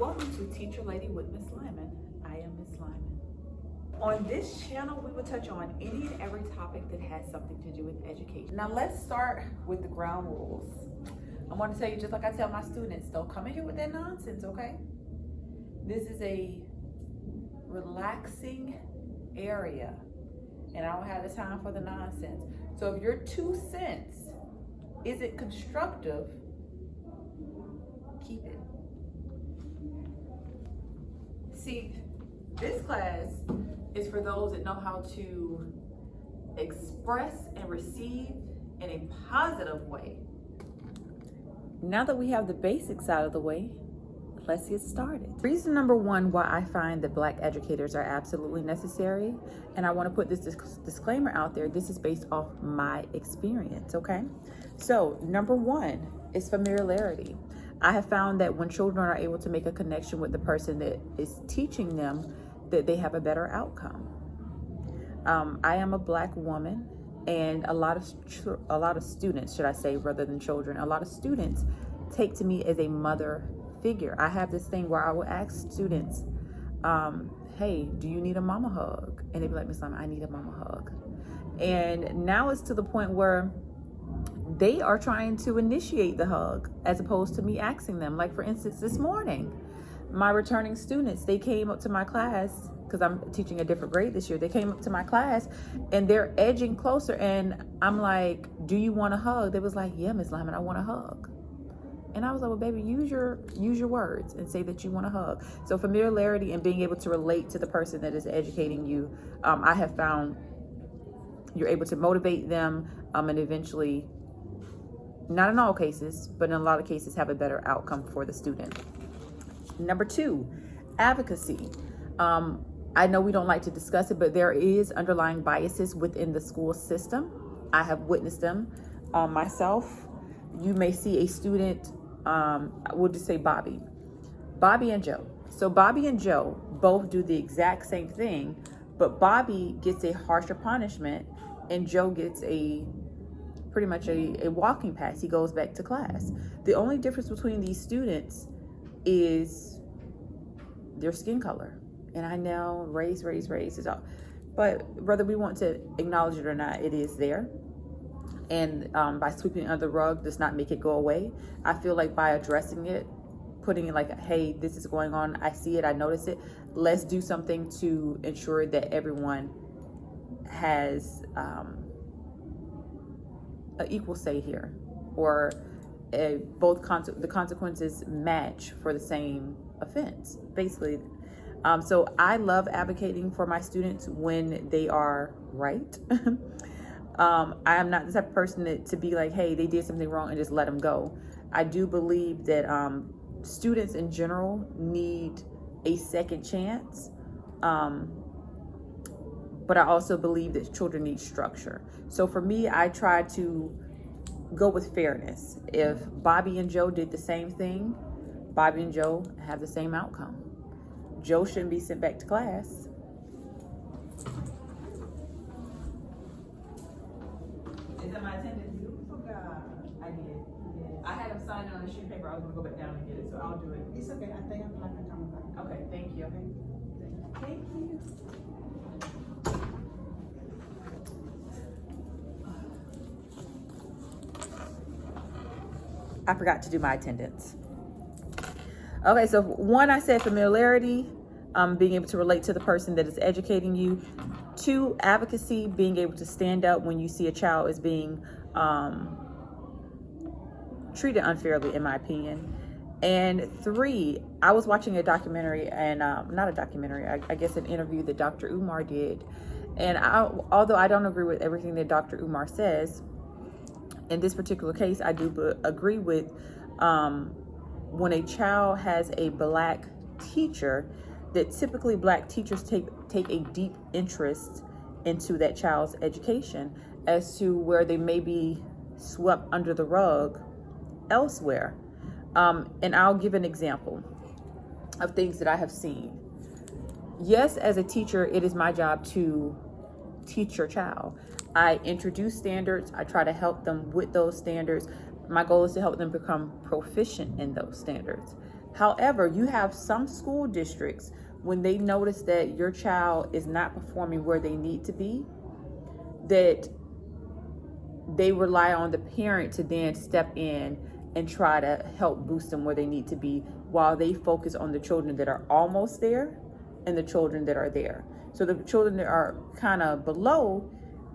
Welcome to Teacher Lady with Ms. Lyman. I am Ms. Lyman. On this channel, we will touch on any and every topic that has something to do with education. Now let's start with the ground rules. I want to tell you, just like I tell my students, don't come in here with that nonsense, okay? This is a relaxing area, and I don't have the time for the nonsense. So if your 2 cents isn't constructive, keep it. See, this class is for those that know how to express and receive in a positive way. Now that we have the basics out of the way, let's get started. Reason number 1 why I find that Black educators are absolutely necessary, and I want to put this disclaimer out there, this is based off my experience, okay? So number 1 is familiarity. I have found that when children are able to make a connection with the person that is teaching them, that they have a better outcome. I am a Black woman, and a lot of students, should I say, rather than children, a lot of students take to me as a mother figure. I have this thing where I will ask students, hey, do you need a mama hug? And they'd be like, Ms. Lyman, I need a mama hug. And now it's to the point where they are trying to initiate the hug as opposed to me asking them. Like, for instance, this morning, my returning students, they came up to my class, because I'm teaching a different grade this year. They came up to my class and they're edging closer, and I'm like, do you want a hug? They was like, yeah, Ms. Lyman, I want a hug. And I was like, well, baby, use your words and say that you want a hug. So familiarity and being able to relate to the person that is educating you, I have found you're able to motivate them, and eventually, not in all cases, but in a lot of cases, have a better outcome for the student. Number 2, advocacy. I know we don't like to discuss it, but there is underlying biases within the school system. I have witnessed them myself. You may see a student, we'll just say Bobby and Joe. So Bobby and Joe both do the exact same thing, but Bobby gets a harsher punishment and Joe gets pretty much a walking pass. He goes back to class. The only difference between these students is their skin color. And I know race is all, but whether we want to acknowledge it or not, it is there. And by sweeping it under the rug does not make it go away. I feel like by addressing it, putting it like, hey, this is going on, I see it, I notice it, let's do something to ensure that everyone has an equal say here, or the consequences match for the same offense, basically. So I love advocating for my students when they are right. I am not the type of person to be like, hey, they did something wrong and just let them go. I do believe that students in general need a second chance. But I also believe that children need structure. So for me, I try to go with fairness. If Bobby and Joe did the same thing, Bobby and Joe have the same outcome. Joe shouldn't be sent back to class. Is that my attendance? I did. Yes. I had him sign it on a sheet of paper. I was gonna go back down and get it, so I'll do it. It's okay. I think I'm coming back. Okay, thank you. Thank you. I forgot to do my attendance. Okay, so 1, I said familiarity, being able to relate to the person that is educating you. 2, advocacy, being able to stand up when you see a child is being treated unfairly, in my opinion. And 3, I was watching a documentary, and not a documentary, I guess an interview that Dr. Umar did. And although I don't agree with everything that Dr. Umar says, in this particular case, I do agree with when a child has a Black teacher, that typically Black teachers take a deep interest into that child's education, as to where they may be swept under the rug elsewhere. And I'll give an example of things that I have seen. Yes, as a teacher, it is my job to teach your child. I introduce standards. I try to help them with those standards. My goal is to help them become proficient in those standards. However, you have some school districts, when they notice that your child is not performing where they need to be, that they rely on the parent to then step in and try to help boost them where they need to be, while they focus on the children that are almost there and the children that are there. So the children that are kind of below,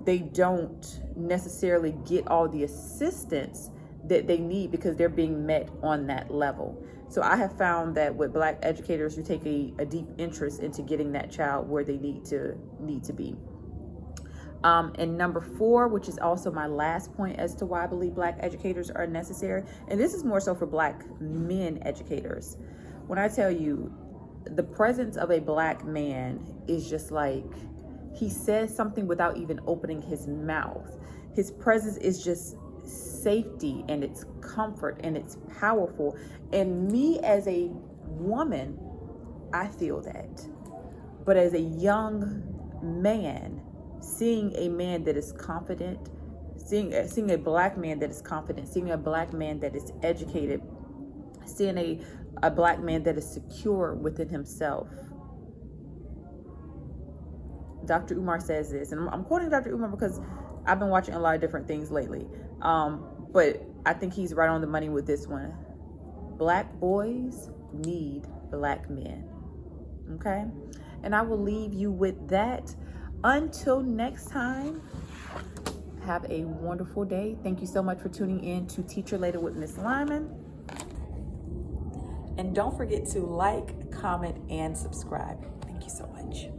they don't necessarily get all the assistance that they need because they're being met on that level. So I have found that with Black educators who take a deep interest into getting that child where they need to be. And number 4, which is also my last point as to why I believe Black educators are necessary, and this is more so for Black men educators. When I tell you, the presence of a Black man is just like, he says something without even opening his mouth. His presence is just safety, and it's comfort, and it's powerful. And me as a woman, I feel that. But as a young man, seeing a man that is confident, seeing a Black man that is confident, seeing a Black man that is educated, seeing a Black man that is secure within himself. Dr. Umar says this, and I'm quoting Dr. Umar because I've been watching a lot of different things lately. But I think he's right on the money with this one. Black boys need Black men. Okay? And I will leave you with that. Until next time, have a wonderful day. Thank you so much for tuning in to Teacher Later with Ms.Lyman. And don't forget to like, comment, and subscribe. Thank you so much.